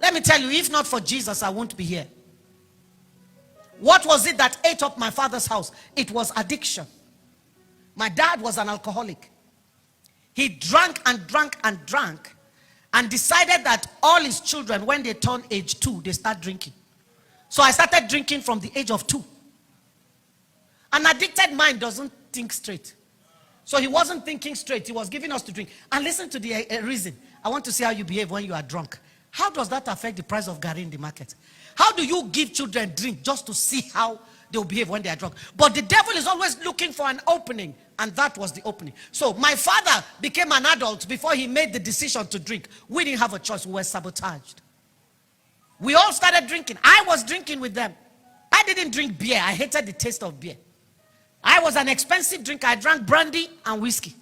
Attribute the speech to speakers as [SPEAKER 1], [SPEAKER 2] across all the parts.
[SPEAKER 1] Let me tell you, if not for Jesus, I won't be here. What was it that ate up my father's house? It was addiction. My dad was an alcoholic. He drank and drank and drank and decided that all his children, when they turn age 2, they start drinking. So I started drinking from the age of 2. An addicted mind doesn't think straight. So he wasn't thinking straight. He was giving us to drink. And listen to the reason. I want to see how you behave when you are drunk. How does that affect the price of Gary in the market? How do you give children drink just to see how they'll behave when they are drunk? But the devil is always looking for an opening, and that was the opening. So my father became an adult before he made the decision to drink. We didn't have a choice. We were sabotaged. We all started drinking. I was drinking with them. I didn't drink beer. I hated the taste of beer. I was an expensive drinker. I drank brandy and whiskey.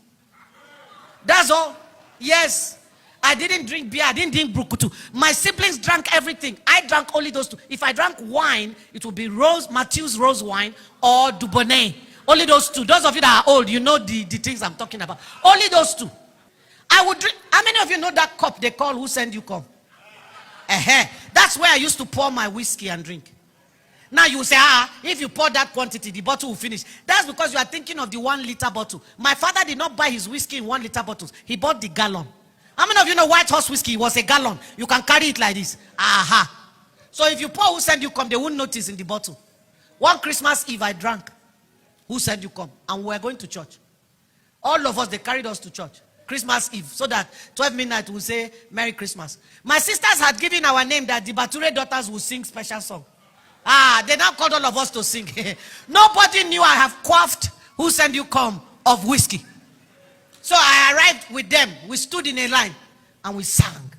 [SPEAKER 1] That's all. Yes. I didn't drink beer. I didn't drink brukutu. My siblings drank everything. I drank only those two. If I drank wine, it would be Matthew's rose wine or Dubonnet. Only those two. Those of you that are old, you know the things I'm talking about. Only those two. I would drink. How many of you know that cup they call Who Send You Come? That's where I used to pour my whiskey and drink. Now you say, if you pour that quantity, the bottle will finish. That's because you are thinking of the 1 liter bottle. My father did not buy his whiskey in 1 liter bottles. He bought the gallon. How many of you know White Horse whiskey was a gallon? You can carry it like this. So if you pour Who Send You Come, they won't notice in the bottle. One Christmas Eve, I drank Who Send You Come, and we were going to church. All of us, they carried us to church. Christmas Eve, so that 12 midnight we'll say Merry Christmas. My sisters had given our name that the Bature daughters will sing special song. They now called all of us to sing. Nobody knew I have quaffed Who Send You Come of whiskey. So I arrived with them. We stood in a line and we sang.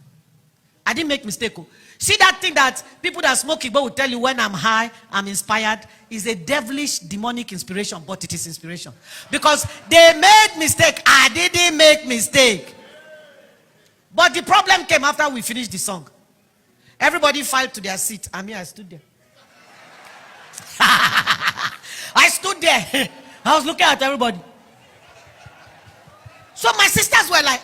[SPEAKER 1] I didn't make mistake. See that thing that people that smoke Igbo will tell you when I'm high, I'm inspired, is a devilish, demonic inspiration, but it is inspiration. Because they made mistake. I didn't make mistake. But the problem came after we finished the song. Everybody filed to their seat. I stood there. I stood there. I was looking at everybody. So my sisters were like,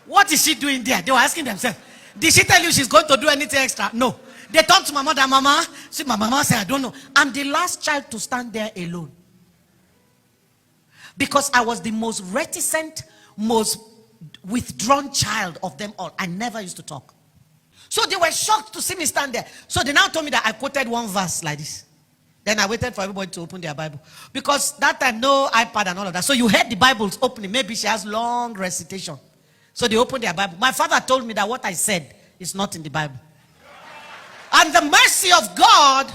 [SPEAKER 1] what is she doing there? They were asking themselves, did she tell you she's going to do anything extra? No. They talked to my mother, Mama. See, my mama said, I don't know. I'm the last child to stand there alone. Because I was the most reticent, most withdrawn child of them all. I never used to talk. So they were shocked to see me stand there. So they now told me that I quoted one verse like this. Then I waited for everybody to open their Bible. Because that time, no iPad and all of that. So you heard the Bibles opening. Maybe she has long recitation. So they opened their Bible. My father told me that what I said is not in the Bible. And the mercy of God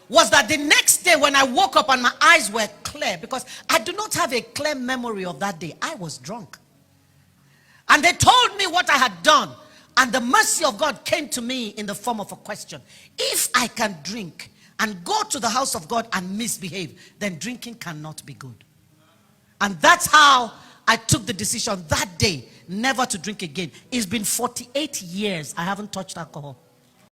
[SPEAKER 1] was that the next day when I woke up and my eyes were clear, because I do not have a clear memory of that day. I was drunk. And they told me what I had done. And the mercy of God came to me in the form of a question. If I can drink and go to the house of God and misbehave, then drinking cannot be good. And that's how I took the decision that day never to drink again. It's been 48 years I haven't touched alcohol.